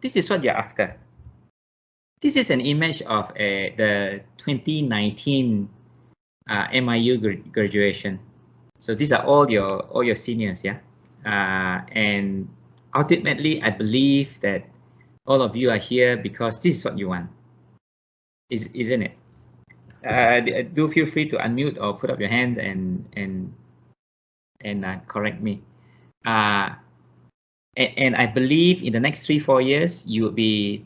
This is what you're after. This is an image of the 2019 MIU graduation. So these are all your seniors, yeah. And ultimately, I believe that all of you are here because this is what you want, isn't it? Do feel free to unmute or put up your hands and correct me. And I believe in the next 3-4 years, you'll be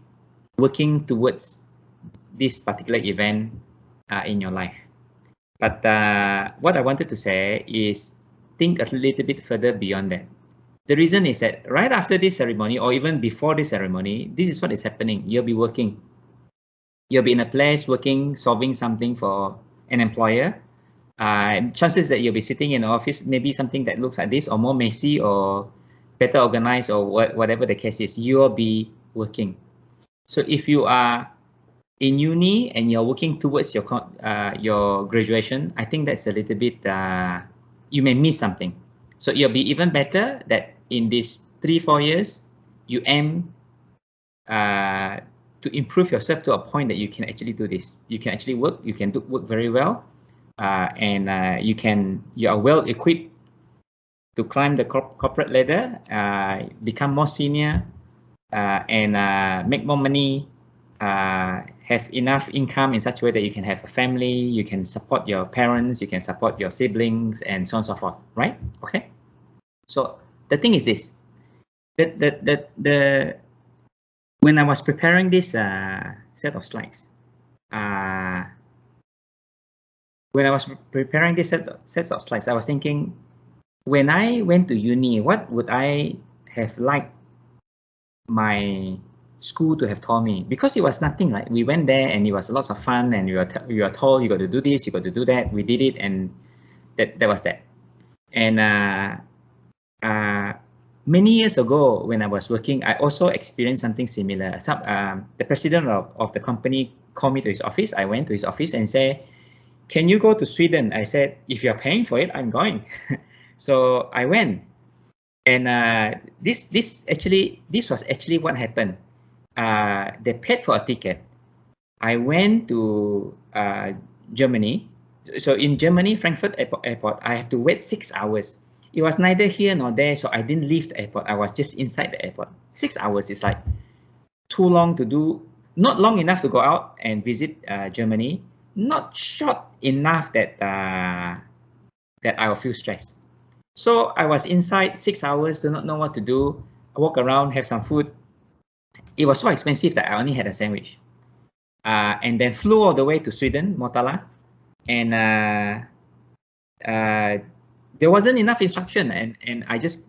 working towards this particular event in your life. But what I wanted to say is think a little bit further beyond that. The reason is that right after this ceremony, or even before this ceremony, this is what is happening. You'll be working. You'll be in a place working, solving something for an employer. Chances that you'll be sitting in an office, maybe something that looks like this, or more messy, or better organized, or whatever the case is, you'll be working. So if you are in uni and you're working towards your graduation, I think that's a little bit, you may miss something. So it'll be even better that in these 3-4 years, you aim to improve yourself to a point that you can actually do this. You can actually work, you can work very well, and you are well equipped to climb the corporate ladder, become more senior, and make more money, have enough income in such a way that you can have a family, you can support your parents, you can support your siblings, and so on and so forth, right? Okay. So the thing is this, when I was preparing this set of slides, I was thinking, when I went to uni, what would I have liked my school to have taught me? Because it was nothing, right? We went there and it was lots of fun, and you are told you got to do this, you got to do that. We did it, and that was that. And many years ago, when I was working, I also experienced something similar. The president of the company called me to his office. I went to his office and said, "Can you go to Sweden?" I said, "If you're paying for it, I'm going." So I went, and this was actually what happened. They paid for a ticket. I went to Germany. So in Germany, Frankfurt Airport, I have to wait 6 hours. It was neither here nor there, so I didn't leave the airport. I was just inside the airport. 6 hours is like too long to do, not long enough to go out and visit Germany, not short enough that that I will feel stressed. So I was inside 6 hours, do not know what to do. I walk around, have some food. It was so expensive that I only had a sandwich. And then flew all the way to Sweden, Motala, and there wasn't enough instruction, and I just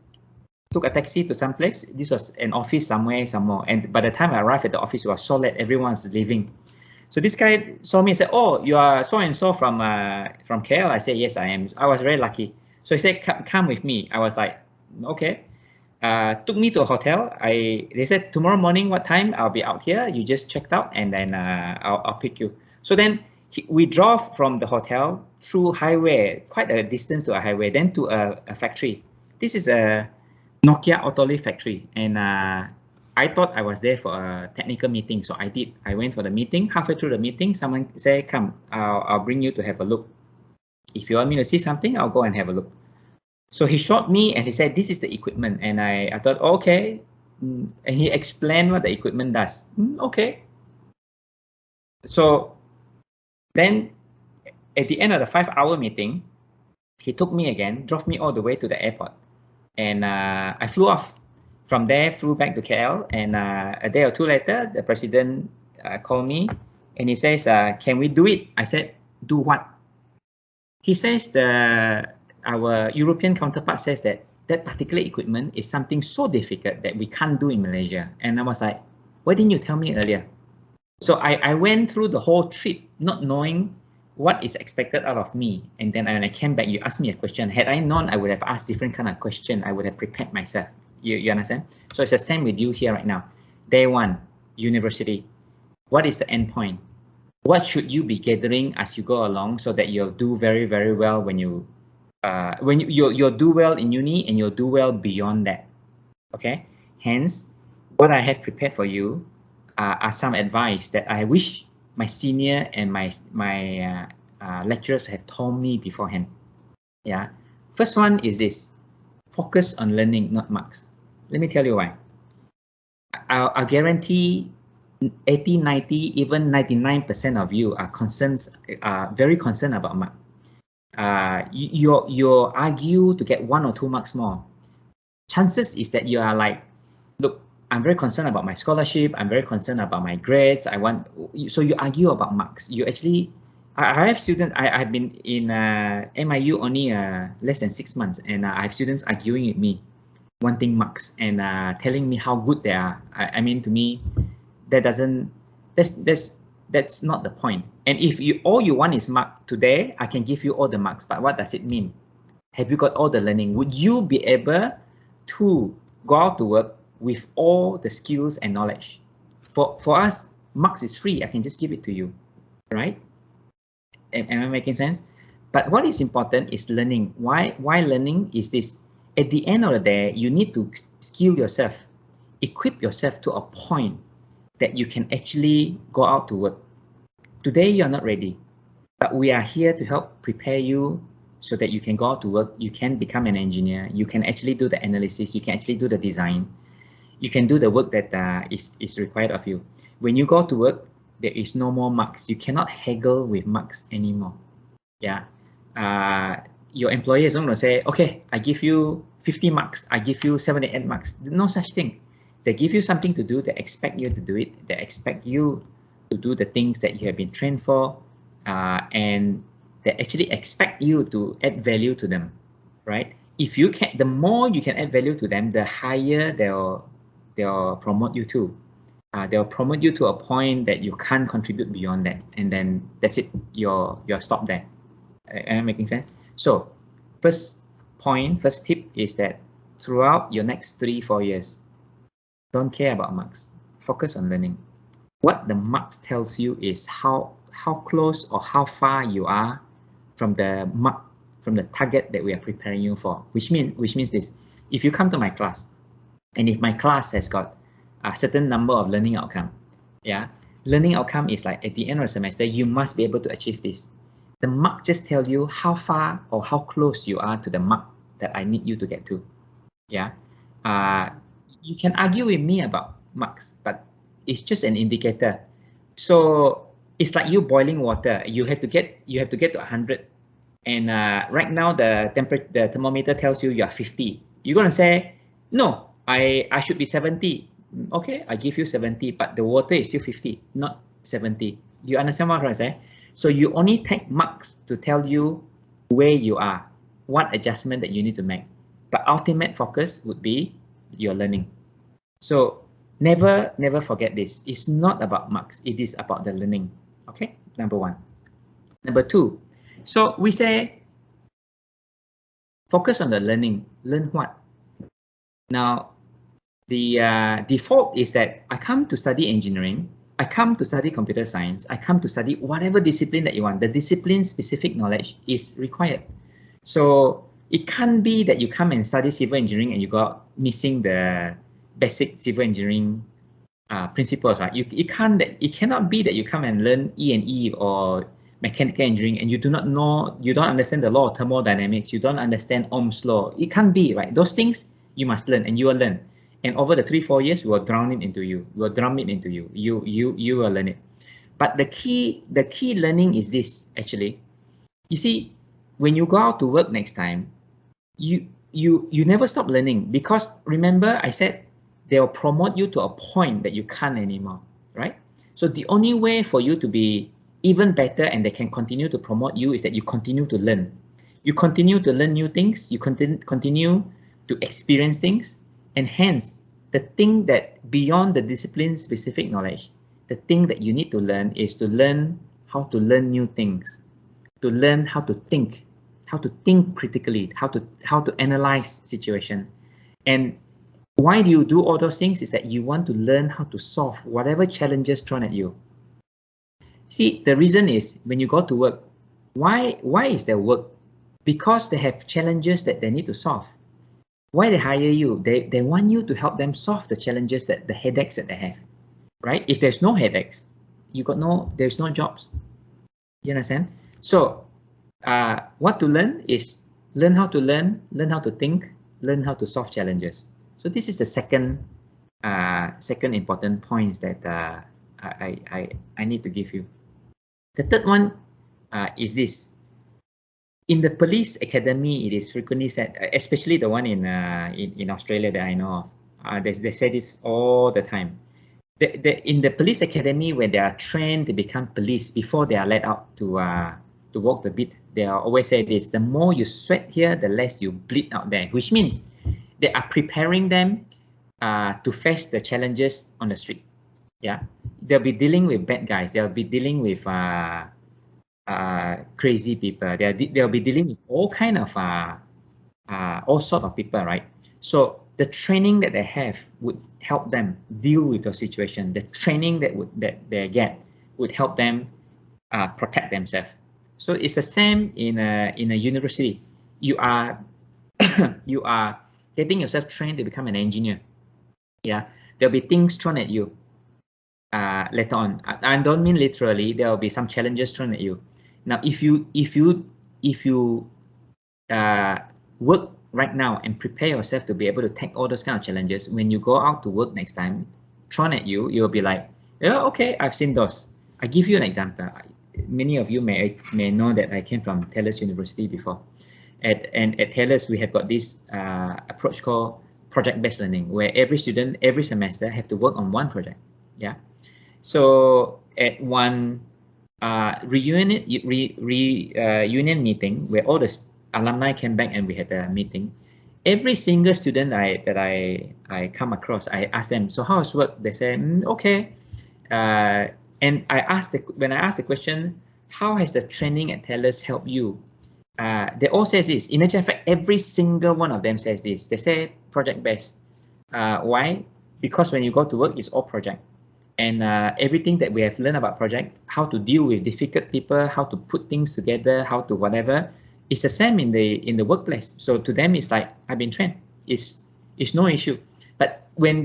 took a taxi to some place. This was an office somewhere, some more. And by the time I arrived at the office, it was so late, everyone's leaving. So this guy saw me and said, "Oh, you are so and so from KL?" I said, "Yes, I am." I was very lucky. So he said, "Come with me." I was like, "Okay." Took me to a hotel. They said, "Tomorrow morning, what time? I'll be out here. You just checked out, and then I'll pick you." So then we drove from the hotel through highway, quite a distance to a highway, then to a factory. This is a Nokia Autoliv factory, and I thought I was there for a technical meeting, so I did. I went for the meeting. Halfway through the meeting, someone said, "Come, I'll bring you to have a look. If you want me to see something, I'll go and have a look." So he showed me and he said, "This is the equipment." And I thought, okay. And he explained what the equipment does. Okay. So then at the end of the 5-hour meeting, he took me again, drove me all the way to the airport. And I flew off. From there, flew back to KL. And a day or two later, the president called me and he says, "Can we do it?" I said, "Do what?" He says our European counterpart says that particular equipment is something so difficult that we can't do in Malaysia. And I was like, "Why didn't you tell me earlier?" So I went through the whole trip not knowing what is expected out of me. And then when I came back, you asked me a question. Had I known, I would have asked different kind of question. I would have prepared myself. You understand? So it's the same with you here right now. Day one, university. What is the end point? What should you be gathering as you go along so that you'll do very, very well when you'll do well in uni and you'll do well beyond that? Okay. Hence, what I have prepared for you are some advice that I wish my senior and my lecturers have told me beforehand. Yeah. First one is this: focus on learning, not marks. Let me tell you why. I guarantee 80, 90, even 99% of you are very concerned about marks. You argue to get 1 or 2 marks more. Chances is that you are like, look, I'm very concerned about my scholarship. I'm very concerned about my grades. So you argue about marks. You actually, I have students. I've been in MIU only less than 6 months, and I have students arguing with me, wanting marks and telling me how good they are. I mean, to me, that's not the point. And if all you want is mark today, I can give you all the marks. But what does it mean? Have you got all the learning? Would you be able to go out to work with all the skills and knowledge? For us, marks is free. I can just give it to you, right? Am I making sense? But what is important is learning. Why learning is this? At the end of the day, you need to skill yourself, equip yourself to a point that you can actually go out to work. Today, you're not ready, but we are here to help prepare you so that you can go out to work. You can become an engineer. You can actually do the analysis. You can actually do the design. You can do the work that is required of you. When you go to work, there is no more marks. You cannot haggle with marks anymore. Yeah. Your employer is not going to say, okay, I give you 50 marks. I give you 78 marks. No such thing. They give you something to do. They expect you to do it. They expect you to do the things that you have been trained for. And they actually expect you to add value to them, right? If you can, the more you can add value to them, the higher they'll promote you to. They'll promote you to a point that you can't contribute beyond that, and then that's it. You're stopped there. Am I making sense? So, first tip is that throughout your next 3-4 years, don't care about marks. Focus on learning. What the marks tells you is how close or how far you are from the target that we are preparing you for. Which means this: if you come to my class, and if my class has got a certain number of learning outcome, yeah, learning outcome is like at the end of the semester, you must be able to achieve this. The mark just tell you how far or how close you are to the mark that I need you to get to. Yeah, you can argue with me about marks, but it's just an indicator. So it's like you boiling water. You have to get to 100, and right now the thermometer tells you are 50. You're gonna say, no, I should be 70. Okay, I give you 70, but the water is still 50, not 70. You understand what I'm trying to say? So you only take marks to tell you where you are, what adjustment that you need to make. But ultimate focus would be your learning. So never forget this. It's not about marks. It is about the learning. Okay, number 1. Number 2. So we say focus on the learning. Learn what? Now, the default is that I come to study engineering, I come to study computer science, I come to study whatever discipline that you want. The discipline-specific knowledge is required. So it can't be that you come and study civil engineering and you got missing the basic civil engineering principles, right? It cannot be that you come and learn E&E or mechanical engineering and you don't understand the law of thermodynamics, you don't understand Ohm's law. It can't be, right? Those things you must learn, and you will learn. And over the 3-4 years, we will drown it into you. We will drum it into you. You will learn it. But the key learning is this, actually. You see, when you go out to work next time, you never stop learning, because remember I said they'll promote you to a point that you can't anymore, right? So the only way for you to be even better and they can continue to promote you is that you continue to learn. You continue to learn new things. You continue to experience things. And hence, the thing that beyond the discipline-specific knowledge, the thing that you need to learn is to learn how to learn new things, to learn how to think critically, how to analyze situation. And why do you do all those things? Is that you want to learn how to solve whatever challenges thrown at you. See, the reason is when you go to work, why is there work? Because they have challenges that they need to solve. Why they hire you? They want you to help them solve the challenges, the headaches that they have, right? If there's no headaches, there's no jobs. You understand? So what to learn is learn how to learn how to think, learn how to solve challenges. So this is the second important point that I need to give you. The third one is this. In the police academy, it is frequently said, especially the one in Australia that I know of, they say this all the time. In the police academy, when they are trained to become police before they are let out to walk the beat, they always say this: the more you sweat here, the less you bleed out there. Which means they are preparing them to face the challenges on the street. Yeah, they'll be dealing with bad guys. They'll be dealing with crazy people. They'll be dealing with all kind of all sort of people, right? So the training that they have would help them deal with the situation. The training that they get would help them protect themselves. So it's the same in a university. You are you are getting yourself trained to become an engineer. Yeah, there'll be things thrown at you later on. I don't mean literally. There will be some challenges thrown at you. Now, if you work right now and prepare yourself to be able to take all those kind of challenges, when you go out to work next time, thrown at you, you'll be like, yeah, okay, I've seen those. I give you an example. Many of you may know that I came from Taylor's University before. At Taylor's, we have got this approach called project-based learning, where every student every semester have to work on one project. Yeah. So at one reunion meeting where all the alumni came back and we had a meeting, every single student that I come across, I ask them, so how's work? They say, okay. And when I asked the question, how has the training at Taylor's helped you? They all say this. In actual fact, every single one of them says this. They say project-based. Why? Because when you go to work, it's all project. And everything that we have learned about project, how to deal with difficult people, how to put things together, how to whatever, it's the same in the workplace. So to them, it's like, I've been trained. It's no issue. But when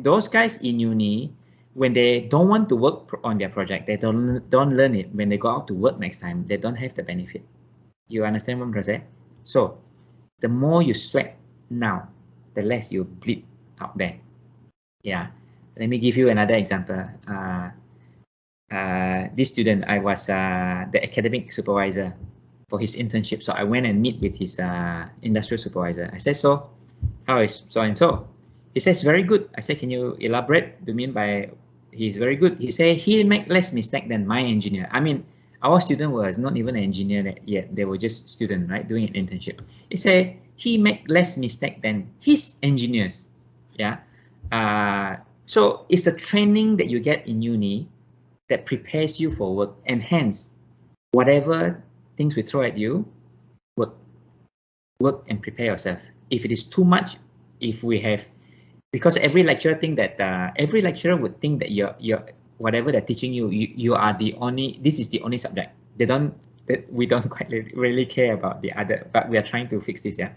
those guys in uni, when they don't want to work on their project, they don't learn it. When they go out to work next time, they don't have the benefit. You understand what I'm trying to say? So the more you sweat now, the less you bleed out there. Yeah. Let me give you another example. This student, I was the academic supervisor for his internship. So I went and meet with his industrial supervisor. I said, so how is so and so? He says, very good. I said, can you elaborate? Do you mean by he's very good? He said, he make less mistake than my engineer. I mean, our student was not even an engineer yet. They were just student, right, doing an internship. He said, he make less mistake than his engineers. Yeah. So it's the training that you get in uni that prepares you for work, and hence, whatever things we throw at you, work and prepare yourself. If it is too much, because every lecturer think that every lecturer would think that you're whatever they're teaching you, you are this is the only subject. We don't quite really care about the other, but we are trying to fix this. Yeah.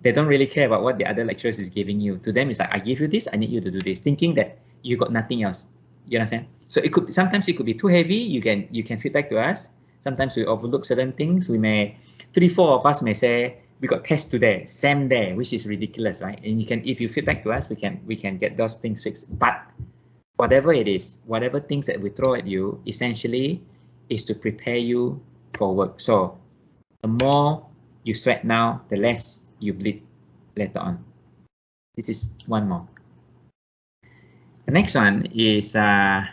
They don't really care about what the other lecturers is giving you. To them, it's like, I give you this, I need you to do this, thinking that you got nothing else. You understand? So sometimes it could be too heavy. You can feedback to us. Sometimes we overlook certain things. We may 3-4 of us may say we got test today, SAM there, which is ridiculous, right? And if you feedback to us, we can get those things fixed. But whatever it is, whatever things that we throw at you, essentially is to prepare you for work. So the more you sweat now, the less you bleed later on. This is one more. The next one is I'm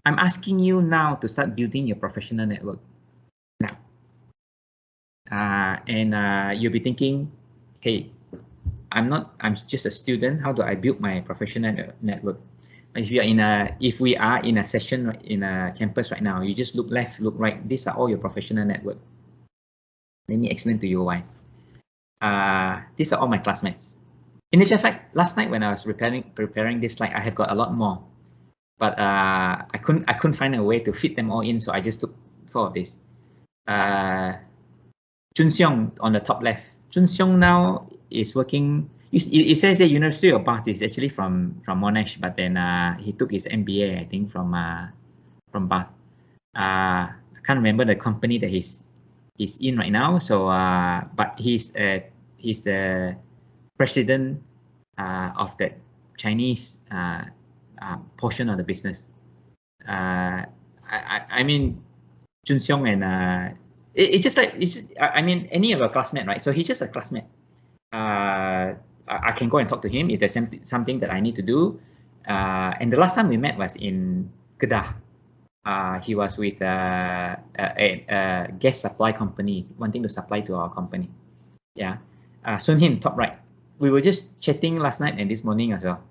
asking you now to start building your professional network now. You'll be thinking, hey, I'm just a student. How do I build my professional network? If we are in a session in a campus right now, you just look left, look right. These are all your professional network. Let me explain to you why. These are all my classmates. In actual fact, last night when I was preparing this slide, I have got a lot more, but I couldn't find a way to fit them all in, so I just took 4 of these. Chun Seong on the top left. Chun Seong now is working. It says the University of Bath is actually from Monash, but then he took his MBA, I think, from Bath. I can't remember the company that he's in right now. So, but he's a president of the Chinese portion of the business. I mean, Jun Xiong and it's just like I mean, any of our classmate, right? So he's just a classmate. I can go and talk to him if there's something that I need to do. And the last time we met was in Kedah. He was with a gas supply company, wanting to supply to our company. Yeah. Sun Hin, top right. We were just chatting last night and this morning as well.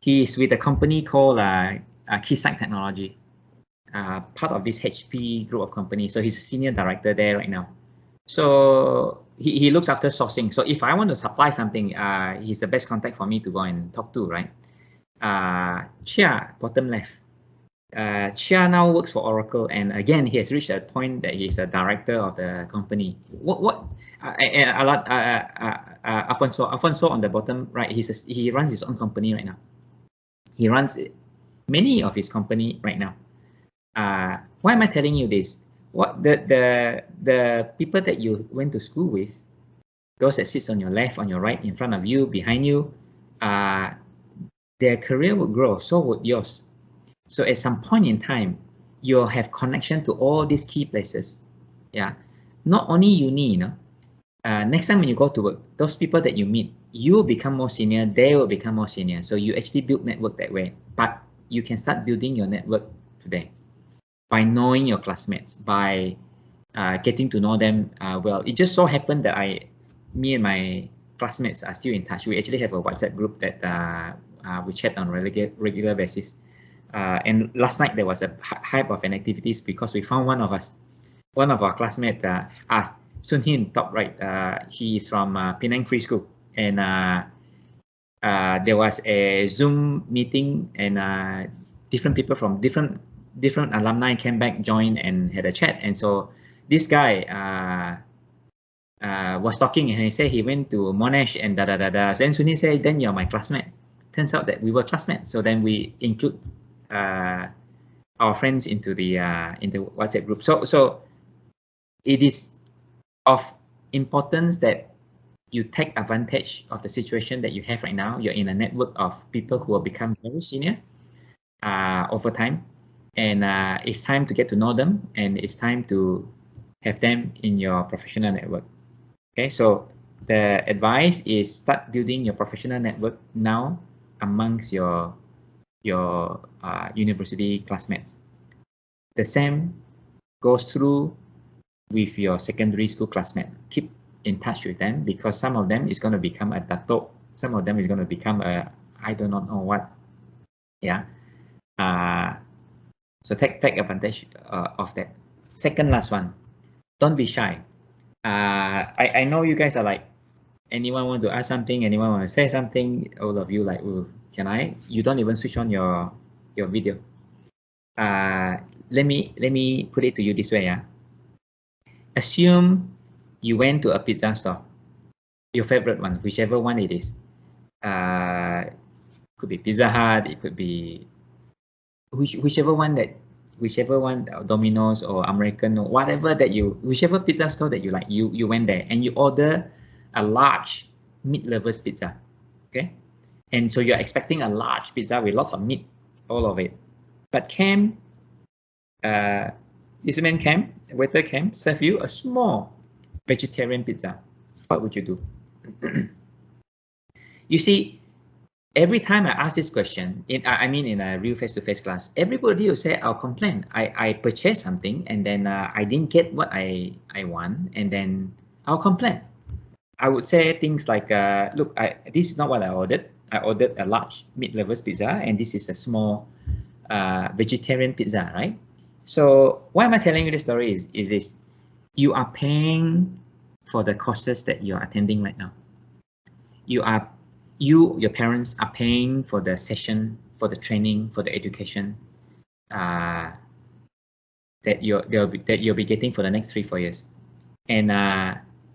He is with a company called Keysight Technology, part of this HP group of companies. So he's a senior director there right now. So he looks after sourcing. So if I want to supply something, he's the best contact for me to go and talk to, right? Chia, bottom left. Chia now works for Oracle, and again, he has reached a point that he's a director of the company. Afonso on the bottom right, he runs his own company right now. He runs many of his company right now. Why am I telling you this? What the people that you went to school with, those that sits on your left, on your right, in front of you, behind you, their career would grow, so would yours. So at some point in time, you'll have connection to all these key places. Yeah, not only uni, you know. Next time when you go to work, those people that you meet, you will become more senior, they will become more senior. So you actually build network that way. But you can start building your network today by knowing your classmates, by getting to know them well. It just so happened that me and my classmates are still in touch. We actually have a WhatsApp group that we chat on regular basis. And last night there was a hype of an activities because we found one of our classmates, Sun Hin, top right. He is from Penang Free School, and there was a Zoom meeting, and different people from different alumni came back, joined, and had a chat. And so this guy was talking, and he said he went to Monash and da da da da. Then Sun Hin said, "Then you're my classmate." Turns out that we were classmates. So then we include our friends into the WhatsApp group. So it is of importance that you take advantage of the situation that you have right now. You're in a network of people who will become very senior over time, and it's time to get to know them, and it's time to have them in your professional network. Okay, so the advice is start building your professional network now amongst your university classmates. The same goes through with your secondary school classmate. Keep in touch with them, because some of them is going to become a dato, some of them is going to become a I do not know what. Yeah. So take advantage of that. Second last one, don't be shy. I know you guys are like, anyone want to ask something, anyone want to say something, all of you like, oh, can I? You don't even switch on your video. Let me put it to you this way. Yeah. Assume you went to a pizza store, your favorite one, whichever one it is. Could be Pizza Hut, it could be whichever one, Domino's or American or whatever that whichever pizza store that you like, you went there and you order a large meat lovers pizza. Okay, and so you're expecting a large pizza with lots of meat, all of it. But this man waiter came, serve you a small vegetarian pizza. What would you do? You see, every time I ask this question, in a real face-to-face class, everybody will say, I'll complain. I purchased something and then I didn't get what I want, and then I'll complain. I would say things like, look, this is not what I ordered. I ordered a large meat lovers pizza, and this is a small vegetarian pizza, right? So why am I telling you this story is this? You are paying for the courses that you're attending right now. Your parents are paying for the session, for the training, for the education that you'll be getting for the next 3-4 years. And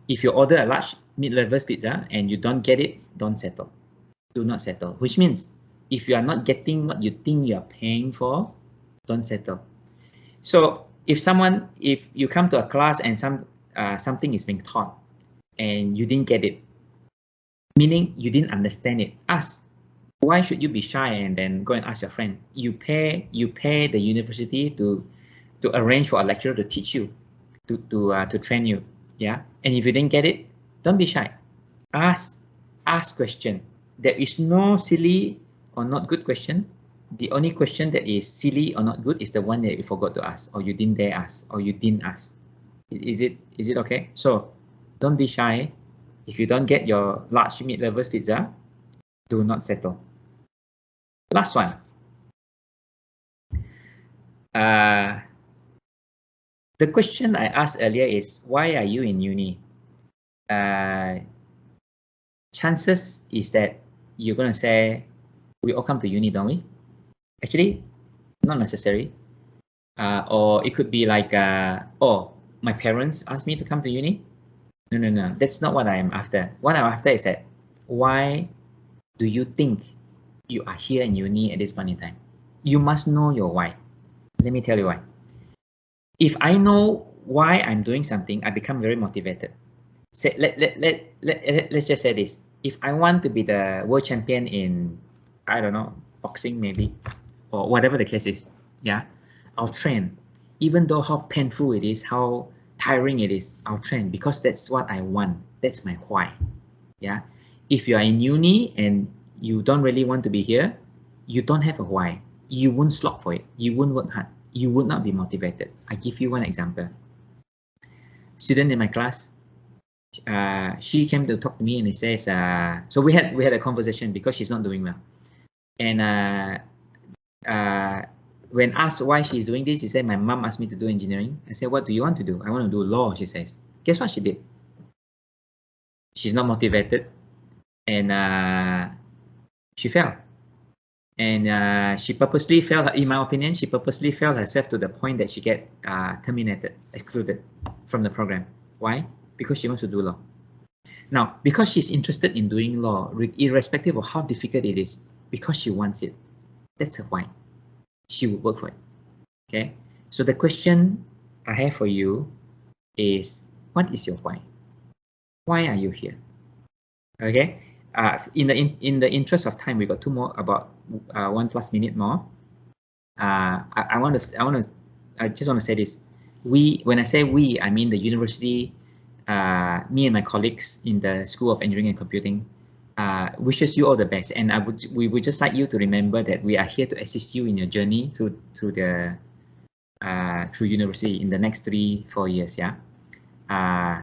if you order a large mid-level pizza and you don't get it, don't settle. Do not settle. Which means if you are not getting what you think you are paying for, don't settle. So if you come to a class and something is being taught and you didn't get it, meaning you didn't understand it, ask. Why should you be shy and then go and ask your friend? You pay the university to arrange for a lecturer to teach you, to train you. Yeah. And if you didn't get it, don't be shy. Ask question. There is no silly or not good question. The only question that is silly or not good is the one that you forgot to ask, or you didn't dare ask, or you didn't ask. Is it okay? So don't be shy. If you don't get your large mid-level pizza, do not settle. Last one. The question I asked earlier is, why are you in uni? Chances is that you're going to say, we all come to uni, don't we? Actually, not necessary. Or it could be like, oh, my parents asked me to come to uni. No. That's not what I'm after. What I'm after is that, why do you think you are here in uni at this point in time? You must know your why. Let me tell you why. If I know why I'm doing something, I become very motivated. Say, let's just say this. If I want to be the world champion in, I don't know, boxing maybe, or whatever the case is, yeah, I'll train. Even though how painful it is, how tiring it is, I'll train because that's what I want. That's my why. Yeah. If you are in uni and you don't really want to be here, you don't have a why. You won't slog for it. You won't work hard. You would not be motivated. I give you one example. Student in my class, she came to talk to me and he says, so we had a conversation because she's not doing well. And when asked why she's doing this, she said, my mom asked me to do engineering. I said, what do you want to do? I want to do law, she says. Guess what she did? She's not motivated and she fell. And she purposely failed, in my opinion, she purposely failed herself to the point that she get terminated, excluded from the program. Why? Because she wants to do law. Now, because she's interested in doing law, irrespective of how difficult it is, because she wants it, that's her why. She will work for it. Okay? So the question I have for you is, what is your why? Why are you here? Okay? In the interest of time, we got about 1+ minute more. I just want to say this. When I say we, I mean the university, me and my colleagues in the School of Engineering and Computing, wishes you all the best. And we would just like you to remember that we are here to assist you in your journey through university in the next 3-4 years. Yeah.